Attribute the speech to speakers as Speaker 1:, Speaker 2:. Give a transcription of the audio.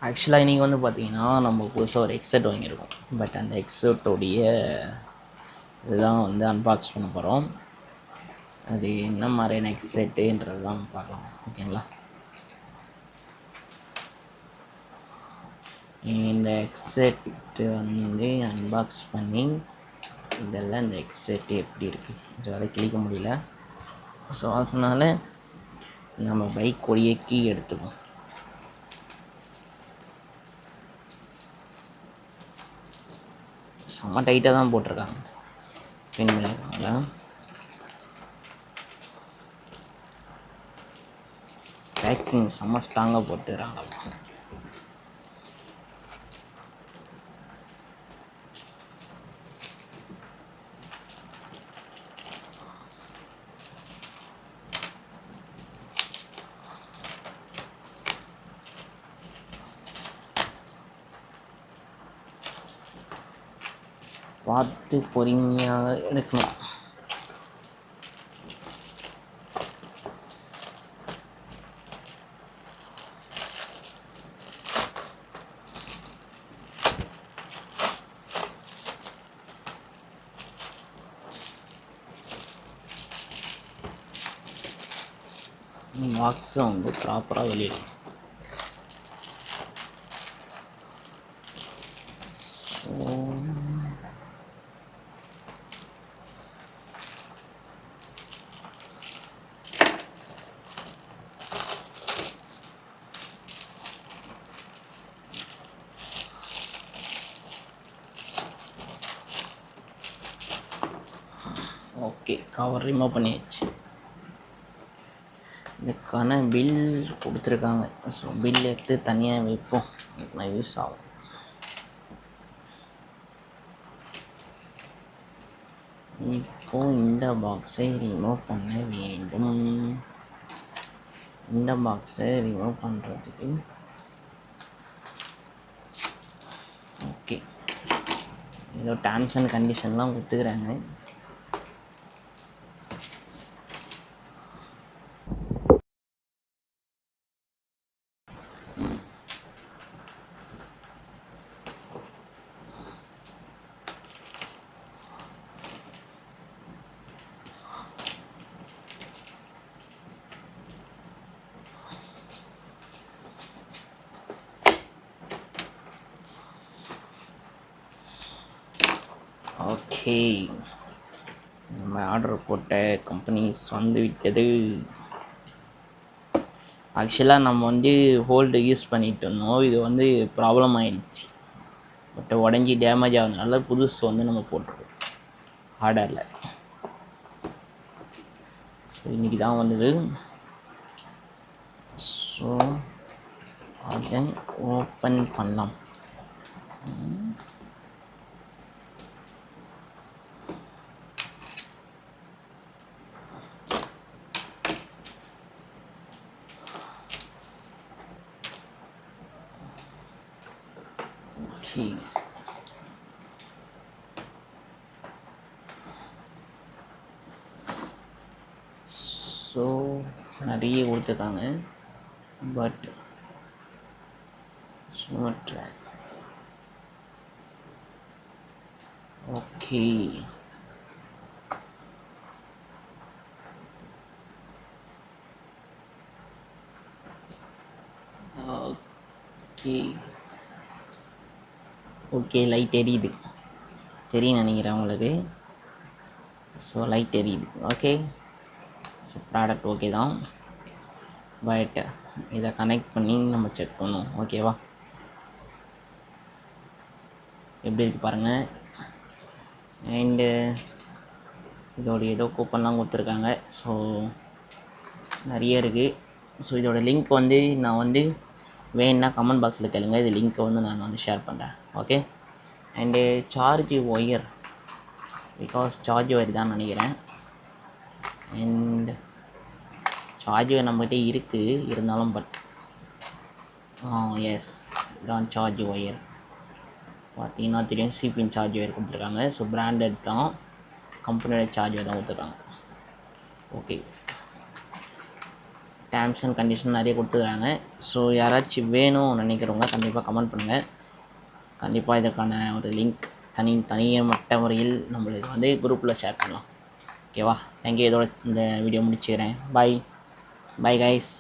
Speaker 1: ஆக்சுவலாக இன்றைக்கி வந்து பார்த்திங்கன்னா நம்ம புதுசாக ஒரு ஹெட்செட் வாங்கியிருக்கோம். பட் அந்த ஹெட்செட்டோடைய இதுதான் வந்து அன்பாக்ஸ் பண்ண போகிறோம். அது என்ன மாதிரியான ஹெட்செட்டுன்றது தான் பார்க்கலாம். ஓகேங்களா? இந்த ஹெட்செட்டு வந்து அன்பாக்ஸ் பண்ணி இதெல்லாம் இந்த ஹெட்செட்டு எப்படி இருக்குது அதை கிளிக்க முடியல. ஸோ அதனால் நம்ம பைக்கோடைய கீ எடுத்துப்போம். செம்ம டைட்டாக தான் போட்டிருக்காங்க, பின் பண்ணியிருக்காங்களா. பேக்கிங் செம்ம ஸ்ட்ராங்காக போட்டுக்கிறாங்க. பார்த்து பொறுமையாக எடுக்கணும். பாக்ஸை வந்து ப்ராப்பராக வெளியிடும். ஓகே, கவர் ரிமூவ் பண்ணியாச்சு. இதுக்கான பில் கொடுத்துருக்காங்க. ஸோ பில் எடுத்து தனியாக வைப்போம், நான் யூஸ் ஆகும். இப்போது இந்த பாக்ஸை ரிமூவ் பண்ண வேண்டும். இந்த பாக்ஸை ரிமூவ் பண்ணுறதுக்கு ஓகே, ஏதோ டேர்ம்ஸ் அண்ட் கண்டிஷன்லாம் கொடுத்துக்கிறாங்க. ஓகே, நம்ம ஆர்டர் போட்ட கம்பெனிஸ் வந்து விட்டது. ஆக்சுவலாக நம்ம வந்து ஹோல்டு யூஸ் பண்ணிட்டு இருந்தோம். இது வந்து ப்ராப்ளம் ஆகிடுச்சு. பட் உடஞ்சி டேமேஜ் ஆகுதுனால புதுசு வந்து நம்ம போட்டுருக்கோம் ஆர்டரில். ஸோ இன்றைக்கி தான் வந்தது. ஸோ அதை ஓப்பன் பண்ணலாம். ஓகே, ஸோ நிறைய கொடுத்துருக்காங்க. But okay, okay, okay, light எரியுது, தெரியும் நினைக்கிறேன் உங்களுக்கு. ஸோ லைட் எரியுது. ஓகே, ஸோ ப்ராடக்ட் ஓகே தான். பட் இதை கனெக்ட் பண்ணி நம்ம செக் பண்ணுவோம். ஓகேவா? எப்படி இருக்குது பாருங்கள். அண்டு இதோடைய ஏதோ கூப்பன்லாம் கொடுத்துருக்காங்க. ஸோ நிறைய இருக்குது. ஸோ இதோட லிங்க் வந்து நான் வந்து வேணுன்னா கமெண்ட் பாக்ஸில் கேளுங்க. இது லிங்க்கை வந்து நான் வந்து ஷேர் பண்ணுறேன். Okay. And charge wire, because charge wire தான் நினைக்கிறேன். அண்ட் சார்ஜ் ஒயர் நம்மகிட்ட இருக்குது, இருந்தாலும் பட் எஸ், இதான் சார்ஜ் ஒயர். பார்த்தீங்கன்னா தெரியும், சிபின் சார்ஜ் ஒயர் கொடுத்துருக்காங்க. ஸோ பிராண்டட் தான், கம்பெனியோட சார்ஜ் ஒயர் தான் கொடுத்துருக்காங்க. ஓகே, டேர்ம்ஸ் அண்ட் கண்டிஷன் நிறைய கொடுத்துருக்காங்க. ஸோ யாராச்சும் வேணும் நினைக்கிறவங்க கண்டிப்பாக கமெண்ட் பண்ணுங்கள். கண்டிப்பாக இதுக்கான ஒரு லிங்க் தனியமட்ட முறையில் நம்மளுக்கு வந்து குரூப்பில் ஷேர் பண்ணலாம். ஓகேவா? தேங்க்யூ. இதோட இந்த வீடியோ முடிச்சுக்கிறேன். Bye guys.